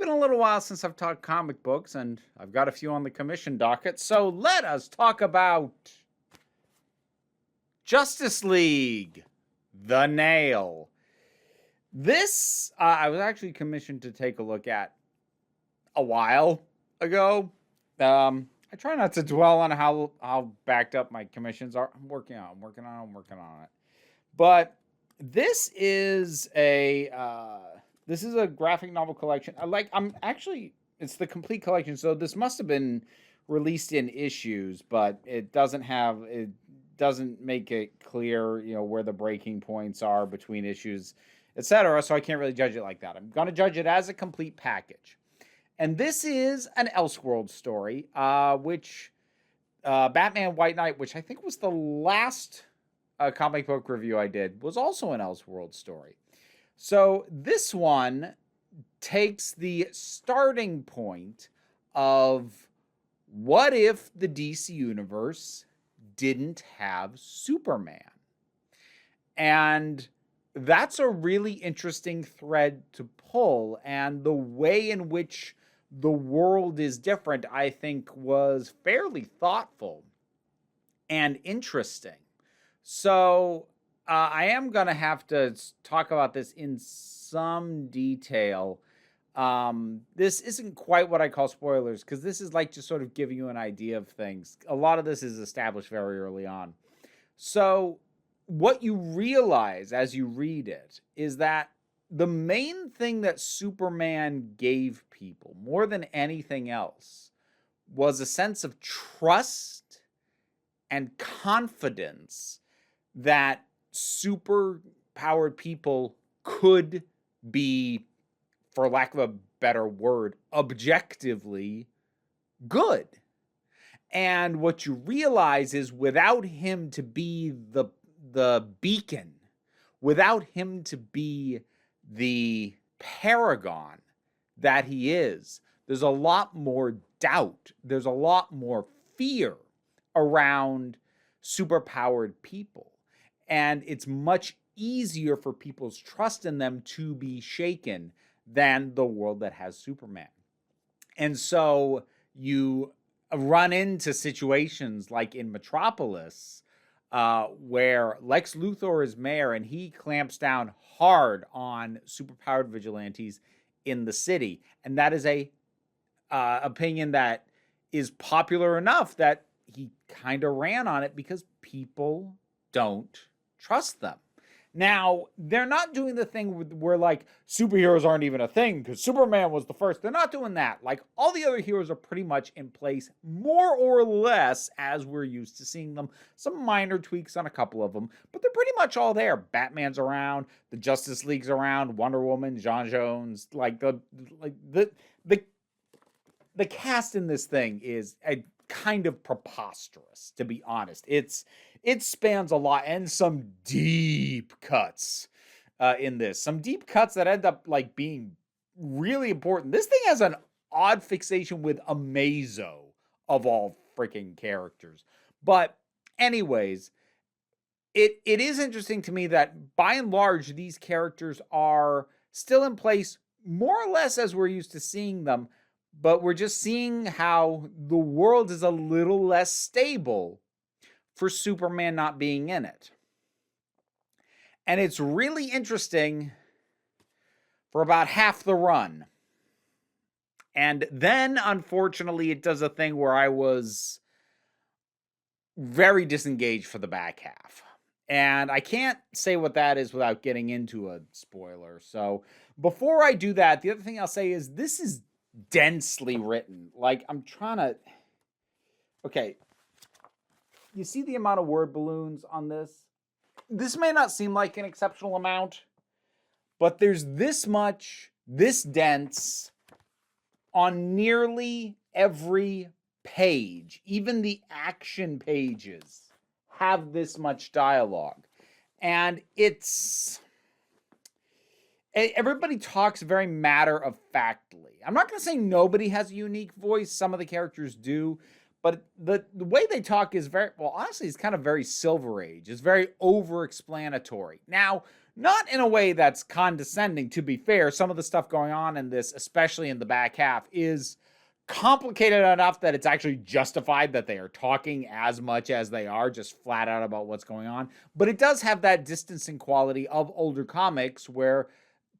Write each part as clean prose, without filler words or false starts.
been a little while since I've talked comic books, and I've got a few on the commission docket. So let us talk about Justice League, The Nail. This I was actually commissioned to take a look at a while ago. I try not to dwell on how backed up my commissions are. I'm working on it. But this is a graphic novel collection. It's the complete collection. So this must have been released in issues, but it doesn't make it clear, where the breaking points are between issues, etc. So I can't really judge it like that. I'm going to judge it as a complete package. And this is an Elseworld story, which Batman White Knight, which I think was the last comic book review I did, was also an Elseworld story. So this one takes the starting point of what if the DC universe didn't have Superman? And that's a really interesting thread to pull, and the way in which the world is different, I think, was fairly thoughtful and interesting. So I am going to have to talk about this in some detail. This isn't quite what I call spoilers, because this is like just sort of giving you an idea of things. A lot of this is established very early on. So what you realize as you read it is that the main thing that Superman gave people, more than anything else, was a sense of trust and confidence that super-powered people could be, for lack of a better word, objectively good. And what you realize is, without him to be the beacon, without him to be the paragon that he is, there's a lot more doubt, there's a lot more fear around superpowered people. And it's much easier for people's trust in them to be shaken than the world that has Superman. And so you run into situations like in Metropolis, where Lex Luthor is mayor and he clamps down hard on superpowered vigilantes in the city. And that is a opinion that is popular enough that he kind of ran on it, because people don't trust them. Now, they're not doing the thing where, like, superheroes aren't even a thing because Superman was the first. They're not doing that. Like, all the other heroes are pretty much in place, more or less, as we're used to seeing them. Some minor tweaks on a couple of them, but they're pretty much all there. Batman's around, the Justice League's around, Wonder Woman, Jon Jones. The cast in this thing is a kind of preposterous, to be honest. It spans a lot, and some deep cuts in this. Some deep cuts that end up like being really important. This thing has an odd fixation with Amazo, of all freaking characters. But anyways, it is interesting to me that by and large these characters are still in place more or less as we're used to seeing them, but we're just seeing how the world is a little less stable for Superman not being in it. And it's really interesting for about half the run. And then, unfortunately, it does a thing where I was very disengaged for the back half. And I can't say what that is without getting into a spoiler. So before I do that, the other thing I'll say is this is densely written. Like, I'm trying to... Okay. You see the amount of word balloons on this? This may not seem like an exceptional amount, but there's this much, this dense, on nearly every page. Even the action pages have this much dialogue. And it's... Everybody talks very matter-of-factly. I'm not going to say nobody has a unique voice. Some of the characters do. But the way they talk is very, well, honestly, it's kind of very Silver Age. It's very over-explanatory. Now, Not in a way that's condescending, to be fair. Some of the stuff going on in this, especially in the back half, is complicated enough that it's actually justified that they are talking as much as they are, just flat out about what's going on. But it does have that distancing quality of older comics where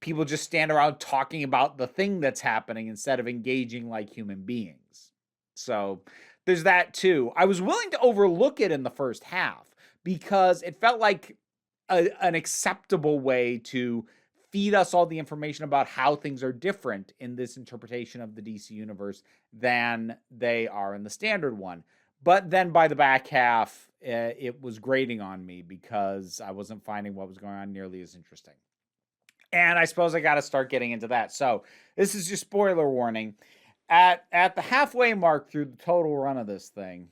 people just stand around talking about the thing that's happening instead of engaging like human beings. So there's that too. I was willing to overlook it in the first half because it felt like an acceptable way to feed us all the information about how things are different in this interpretation of the DC universe than they are in the standard one. But then by the back half, it was grating on me because I wasn't finding what was going on nearly as interesting. And I suppose I got to start getting into that. So this is your spoiler warning. At the halfway mark through the total run of this thing,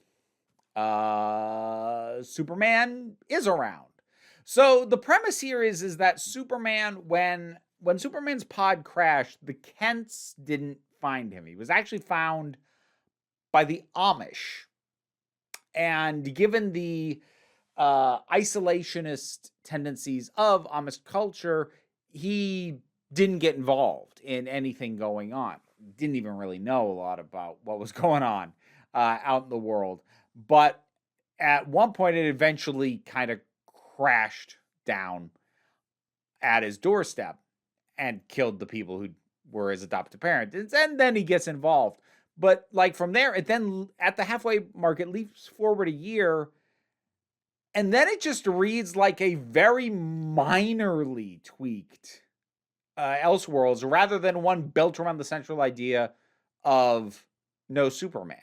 Superman is around. So the premise here is that Superman, when Superman's pod crashed, the Kents didn't find him. He was actually found by the Amish. And given the isolationist tendencies of Amish culture, he didn't get involved in anything going on. Didn't even really know a lot about what was going on out in the world. But at one point, it eventually kind of crashed down at his doorstep and killed the people who were his adoptive parents. And then he gets involved. But like from there, it then at the halfway mark, it leaps forward a year. And then it just reads like a very minorly tweaked Elseworlds rather than one built around the central idea of no Superman.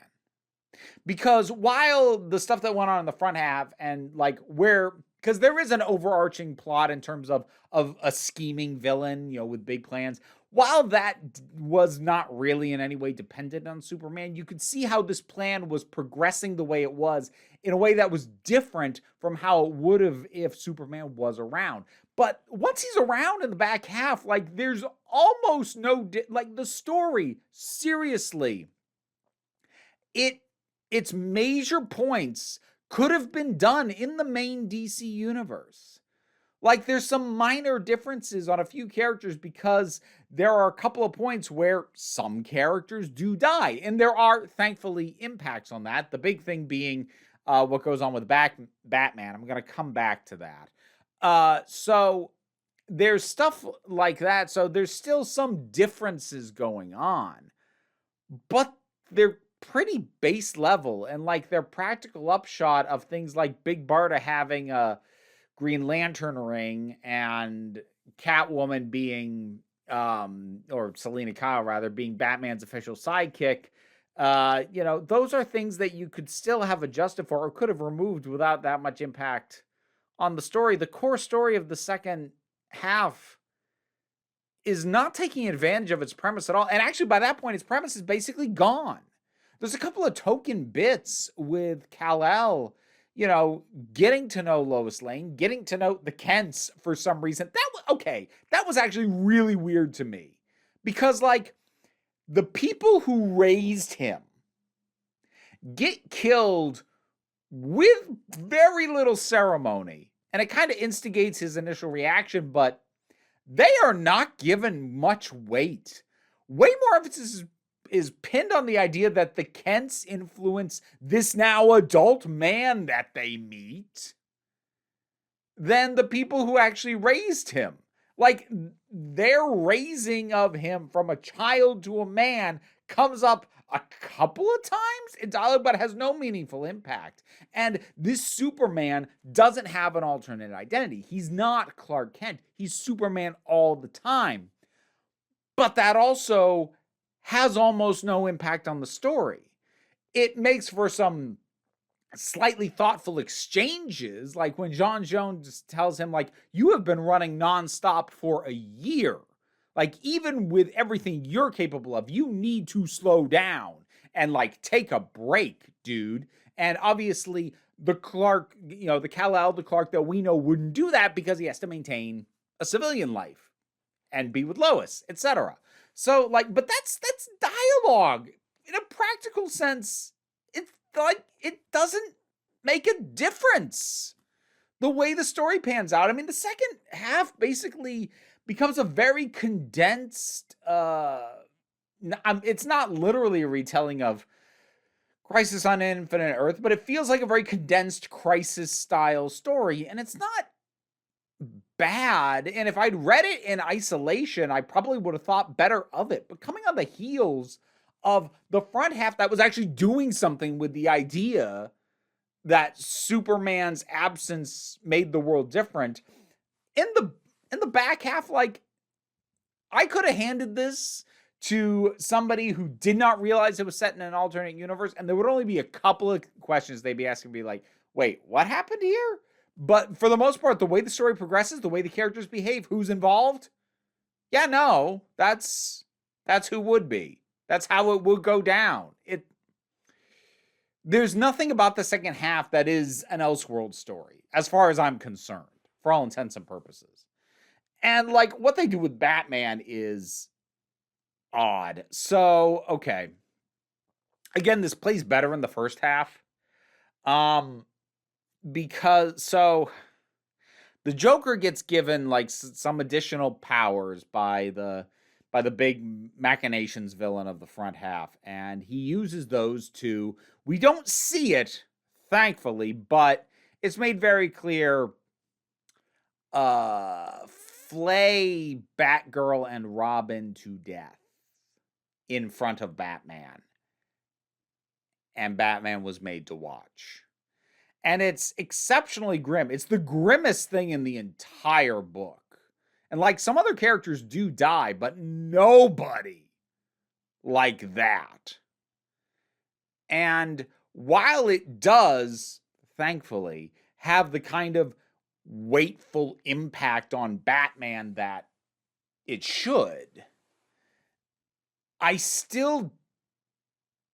Because while the stuff that went on in the front half and like because there is an overarching plot in terms of a scheming villain, with big plans. While that was not really in any way dependent on Superman, you could see how this plan was progressing the way it was in a way that was different from how it would have if Superman was around. But once he's around in the back half, like there's almost no the story, seriously, its major points could have been done in the main DC universe. Like there's some minor differences on a few characters because there are a couple of points where some characters do die. And there are, thankfully, impacts on that. The big thing being what goes on with Batman. I'm going to come back to that. So there's stuff like that. So there's still some differences going on. But they're pretty base level. And like their practical upshot of things like Big Barda having a Green Lantern ring and Catwoman being, or Selena Kyle rather, being Batman's official sidekick, those are things that you could still have adjusted for or could have removed without that much impact on the story. The core story of the second half is not taking advantage of its premise at all. And actually, by that point, its premise is basically gone. There's a couple of token bits with Kal-El, getting to know Lois Lane, getting to know the Kents for some reason. That was actually really weird to me. Because, the people who raised him get killed with very little ceremony. And it kind of instigates his initial reaction, but they are not given much weight. Way more emphasis is pinned on the idea that the Kents influence this now adult man that they meet than the people who actually raised him. Like, their raising of him from a child to a man comes up a couple of times in dialogue, but has no meaningful impact. And this Superman doesn't have an alternate identity. He's not Clark Kent. He's Superman all the time. But that also has almost no impact on the story. It makes for some slightly thoughtful exchanges, like when John Jones tells him, you have been running nonstop for a year. Even with everything you're capable of, you need to slow down and, take a break, dude. And obviously, the Clark, the Kal-El, the Clark that we know wouldn't do that because he has to maintain a civilian life and be with Lois, etc. So, but that's dialogue. In a practical sense, it's it doesn't make a difference. the way the story pans out. I mean, the second half basically becomes a very condensed, it's not literally a retelling of Crisis on Infinite Earth, but it feels like a very condensed Crisis style story, and it's not bad. And if I'd read it in isolation, I probably would have thought better of it. But coming on the heels of the front half that was actually doing something with the idea that Superman's absence made the world different, in the back half, like, I could have handed this to somebody who did not realize it was set in an alternate universe, and there would only be a couple of questions they'd be asking me, like, wait, what happened here? But for the most part, the way the story progresses, the way the characters behave, who's involved, yeah, no, that's who would be. That's how it would go down. There's nothing about the second half that is an Elseworld story, as far as I'm concerned, for all intents and purposes. And, like, what they do with Batman is odd. So, okay. Again, this plays better in the first half. Because, so, the Joker gets given, like, some additional powers by the big machinations villain of the front half, and he uses those to, we don't see it, thankfully, but it's made very clear, flay Batgirl and Robin to death in front of Batman, and Batman was made to watch. And it's exceptionally grim. It's the grimmest thing in the entire book. And, like, some other characters do die, but nobody like that. And while it does, thankfully, have the kind of weightful impact on Batman that it should, I still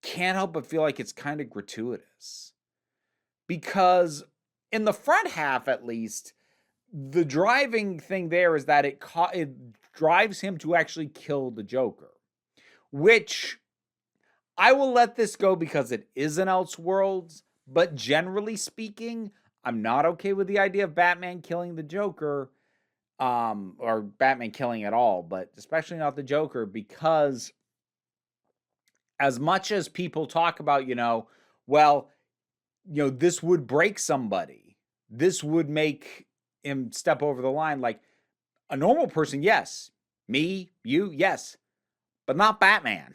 can't help but feel like it's kind of gratuitous. Because in the front half, at least, the driving thing there is that it drives him to actually kill the Joker, which I will let this go because it is an Elseworlds, but generally speaking, I'm not okay with the idea of Batman killing the Joker, or Batman killing at all, but especially not the Joker, because as much as people talk about, this would break somebody, this would make him step over the line, like a normal person, yes. Me, you, yes. But not Batman.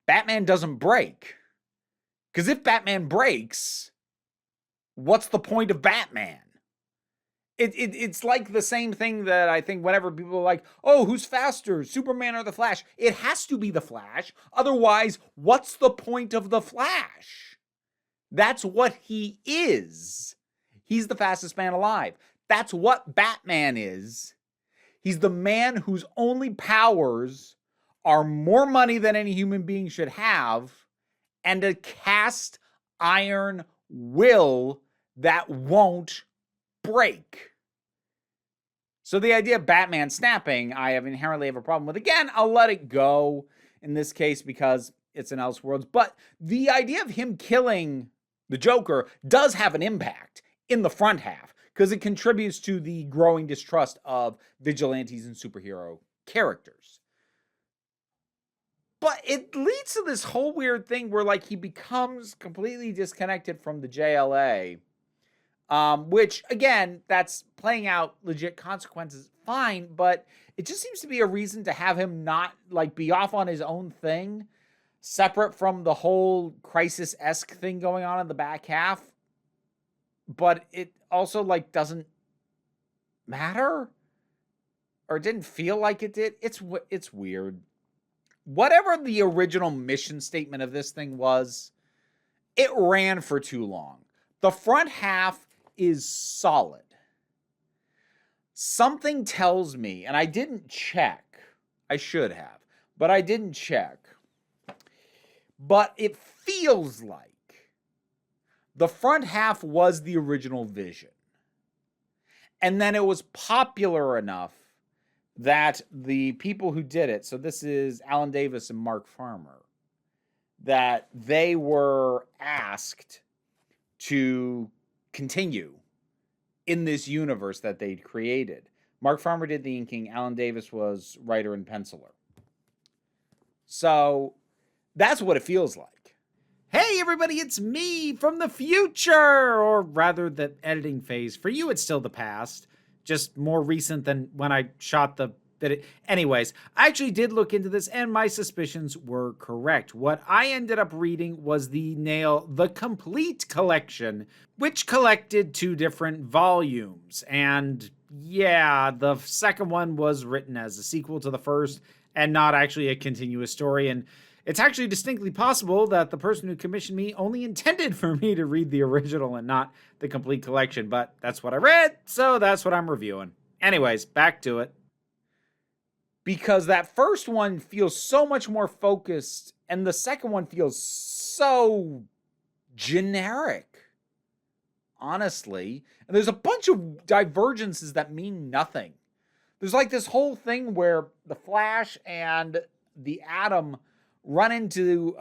Batman doesn't break. Because if Batman breaks, what's the point of Batman? It's like the same thing that I think whenever people are like, oh, who's faster, Superman or the Flash? It has to be the Flash. Otherwise, what's the point of the Flash? That's what he is. He's the fastest man alive. That's what Batman is. He's the man whose only powers are more money than any human being should have and a cast iron will that won't break. So the idea of Batman snapping, I inherently have a problem with. Again, I'll let it go in this case because it's an Elseworlds. But the idea of him killing the Joker does have an impact in the front half because it contributes to the growing distrust of vigilantes and superhero characters. But it leads to this whole weird thing where, like, he becomes completely disconnected from the JLA, which, again, that's playing out legit consequences, fine, but it just seems to be a reason to have him not, like, be off on his own thing, separate from the whole Crisis-esque thing going on in the back half. But it also, like, doesn't matter, or it didn't feel like it did. It's weird. Whatever the original mission statement of this thing was, it ran for too long. The front half is solid. Something tells me, and I didn't check, I should have, but I didn't check, but it feels like the front half was the original vision. And then it was popular enough that the people who did it, so this is Alan Davis and Mark Farmer, that they were asked to continue in this universe that they'd created. Mark Farmer did the inking. Alan Davis was writer and penciler. So that's what it feels like. Hey everybody, it's me from the future, or rather the editing phase. For you, it's still the past, just more recent than when I shot the bit. Anyways, I actually did look into this and my suspicions were correct. What I ended up reading was the Nail the Complete Collection, which collected 2 different volumes. And yeah, the second one was written as a sequel to the first and not actually a continuous story. And it's actually distinctly possible that the person who commissioned me only intended for me to read the original and not the complete collection, but that's what I read, so that's what I'm reviewing. Anyways, back to it. Because that first one feels so much more focused, and the second one feels so generic, honestly. And there's a bunch of divergences that mean nothing. There's like this whole thing where the Flash and the Atom run into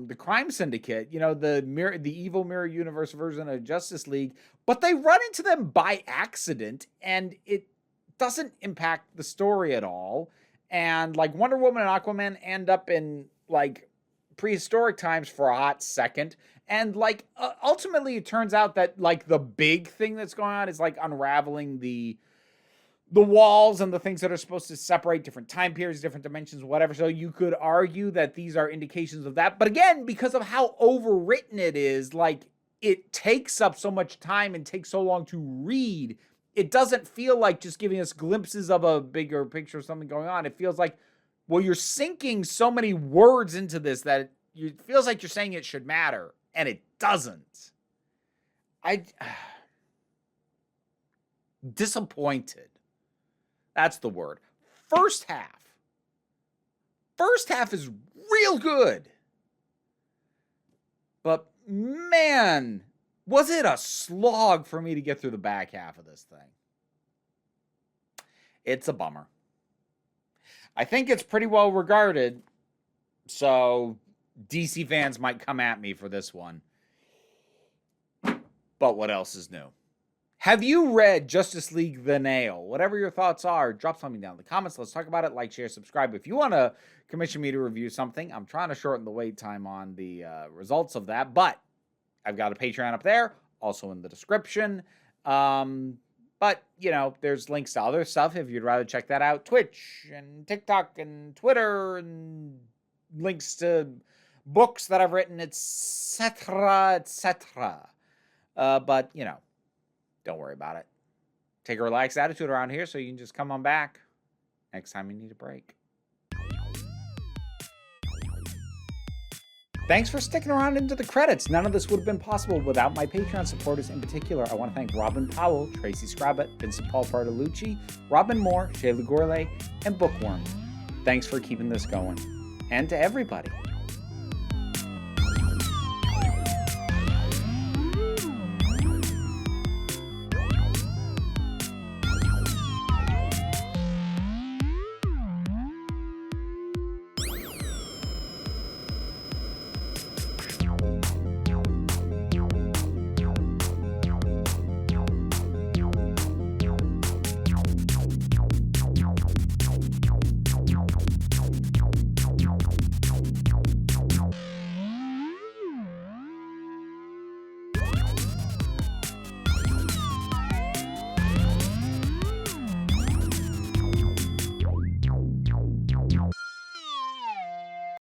the crime syndicate, the evil mirror universe version of Justice League, but they run into them by accident, and it doesn't impact the story at all. And like Wonder Woman and Aquaman end up in like prehistoric times for a hot second. And like ultimately it turns out that like the big thing that's going on is like unraveling the walls and the things that are supposed to separate different time periods, different dimensions, whatever. So you could argue that these are indications of that. But again, because of how overwritten it is, like it takes up so much time and takes so long to read, it doesn't feel like just giving us glimpses of a bigger picture of something going on. It feels like, well, you're sinking so many words into this that it feels like you're saying it should matter, and it doesn't. Disappointed. That's the word. First half is real good. But man, was it a slog for me to get through the back half of this thing. It's a bummer. I think it's pretty well regarded, so DC fans might come at me for this one. But what else is new? Have you read Justice League The Nail? Whatever your thoughts are, drop something down in the comments. Let's talk about it. Like, share, subscribe. If you want to commission me to review something, I'm trying to shorten the wait time on the results of that. But I've got a Patreon up there, also in the description. But, there's links to other stuff if you'd rather check that out. Twitch and TikTok and Twitter and links to books that I've written, etc., etc. But, don't worry about it. Take a relaxed attitude around here so you can just come on back next time you need a break. Thanks for sticking around into the credits. None of this would have been possible without my Patreon supporters. In particular, I want to thank Robin Powell, Tracy Scrabbit, Vincent Paul Bartolucci, Robin Moore, Shayla Gourlay, and Bookworm. Thanks for keeping this going. And to everybody,